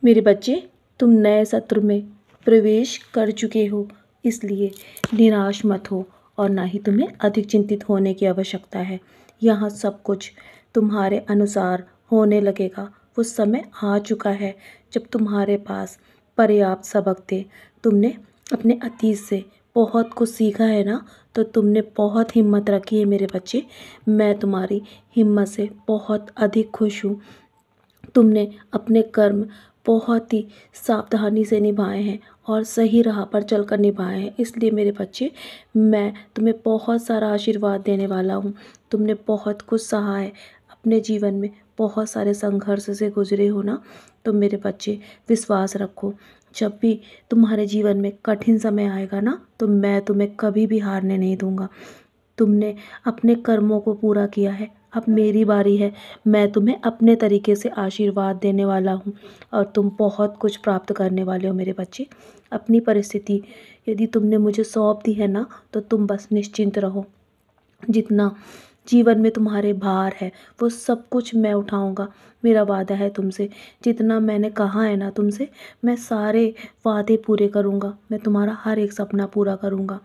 मेरे बच्चे, तुम नए सत्र में प्रवेश कर चुके हो, इसलिए निराश मत हो और ना ही तुम्हें अधिक चिंतित होने की आवश्यकता है। यहाँ सब कुछ तुम्हारे अनुसार होने लगेगा। वो समय आ चुका है जब तुम्हारे पास पर्याप्त सबक थे। तुमने अपने अतीत से बहुत कुछ सीखा है ना, तो तुमने बहुत हिम्मत रखी है मेरे बच्चे। मैं तुम्हारी हिम्मत से बहुत अधिक खुश हूँ। तुमने अपने कर्म बहुत ही सावधानी से निभाए हैं और सही राह पर चलकर निभाए हैं। इसलिए मेरे बच्चे, मैं तुम्हें बहुत सारा आशीर्वाद देने वाला हूँ। तुमने बहुत कुछ सहा है अपने जीवन में, बहुत सारे संघर्ष से गुजरे हो ना। तो मेरे बच्चे, विश्वास रखो, जब भी तुम्हारे जीवन में कठिन समय आएगा ना, तो मैं तुम्हें कभी भी हारने नहीं दूंगा। तुमने अपने कर्मों को पूरा किया है, अब मेरी बारी है। मैं तुम्हें अपने तरीके से आशीर्वाद देने वाला हूँ और तुम बहुत कुछ प्राप्त करने वाले हो मेरे बच्चे। अपनी परिस्थिति यदि तुमने मुझे सौंप दी है ना, तो तुम बस निश्चिंत रहो। जितना जीवन में तुम्हारे भार है, वो सब कुछ मैं उठाऊंगा। मेरा वादा है तुमसे, जितना मैंने कहा है ना तुमसे, मैं सारे वादे पूरे करूंगा। मैं तुम्हारा हर एक सपना पूरा करूंगा।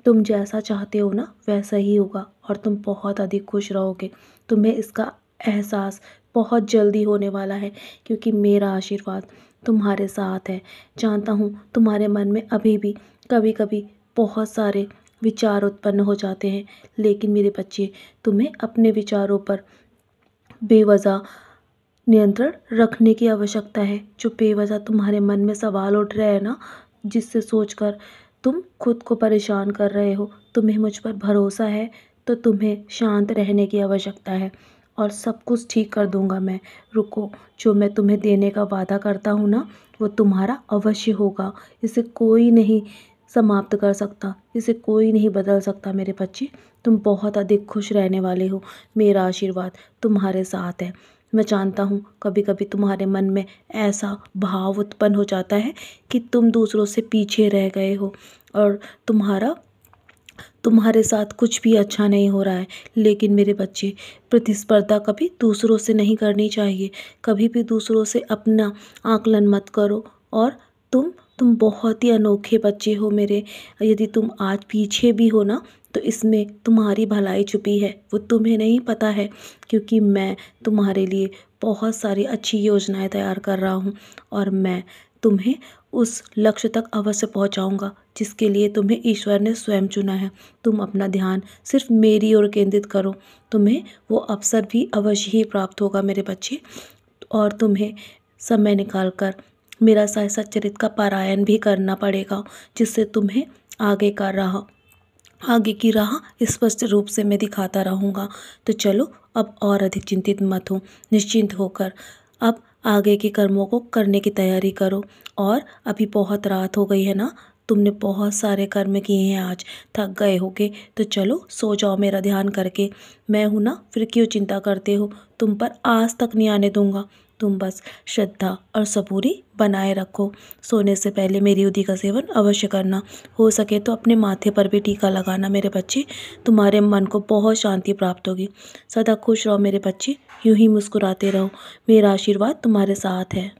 तुम जैसा चाहते हो ना, वैसा ही होगा और तुम बहुत अधिक खुश रहोगे। तुम्हें इसका एहसास बहुत जल्दी होने वाला है, क्योंकि मेरा आशीर्वाद तुम्हारे साथ है। जानता हूँ तुम्हारे मन में अभी भी कभी कभी बहुत सारे विचार उत्पन्न हो जाते हैं, लेकिन मेरे बच्चे, तुम्हें अपने विचारों पर बेवजह नियंत्रण रखने की आवश्यकता है। जो बेवजह तुम्हारे मन में सवाल उठ रहे हैं ना, जिससे सोचकर तुम खुद को परेशान कर रहे हो, तुम्हें मुझ पर भरोसा है, तो तुम्हें शांत रहने की आवश्यकता है और सब कुछ ठीक कर दूंगा मैं। रुको, जो मैं तुम्हें देने का वादा करता हूँ ना, वो तुम्हारा अवश्य होगा। इसे कोई नहीं समाप्त कर सकता, इसे कोई नहीं बदल सकता मेरे बच्चे। तुम बहुत अधिक खुश रहने वाले हो। मेरा आशीर्वाद तुम्हारे साथ है। मैं जानता हूँ कभी कभी तुम्हारे मन में ऐसा भाव उत्पन्न हो जाता है कि तुम दूसरों से पीछे रह गए हो और तुम्हारे साथ कुछ भी अच्छा नहीं हो रहा है। लेकिन मेरे बच्चे, प्रतिस्पर्धा कभी दूसरों से नहीं करनी चाहिए। कभी भी दूसरों से अपना आकलन मत करो। और तुम बहुत ही अनोखे बच्चे हो मेरे। यदि तुम आज पीछे भी हो ना, तो इसमें तुम्हारी भलाई छुपी है, वो तुम्हें नहीं पता है। क्योंकि मैं तुम्हारे लिए बहुत सारी अच्छी योजनाएं तैयार कर रहा हूँ और मैं तुम्हें उस लक्ष्य तक अवश्य पहुँचाऊँगा जिसके लिए तुम्हें ईश्वर ने स्वयं चुना है। तुम अपना ध्यान सिर्फ मेरी ओर केंद्रित करो, तुम्हें वो अवसर भी अवश्य ही प्राप्त होगा मेरे बच्चे। और तुम्हें समय निकाल कर मेरा साय सच्चरित का पारायण भी करना पड़ेगा, जिससे तुम्हें आगे की राह स्पष्ट रूप से मैं दिखाता रहूँगा। तो चलो, अब और अधिक चिंतित मत हो, निश्चिंत होकर अब आगे के कर्मों को करने की तैयारी करो। और अभी बहुत रात हो गई है ना, तुमने बहुत सारे कर्म किए हैं, आज थक गए होगे, तो चलो सो जाओ मेरा ध्यान करके। मैं हूँ ना, फिर क्यों चिंता करते हो? तुम पर आज तक नहीं आने दूंगा। तुम बस श्रद्धा और सबूरी बनाए रखो। सोने से पहले मेरी उदी का सेवन अवश्य करना। हो सके तो अपने माथे पर भी टीका लगाना मेरे बच्चे। तुम्हारे मन को बहुत शांति प्राप्त होगी। सदा खुश रहो मेरे बच्चे, यूं ही मुस्कुराते रहो। मेरा आशीर्वाद तुम्हारे साथ है।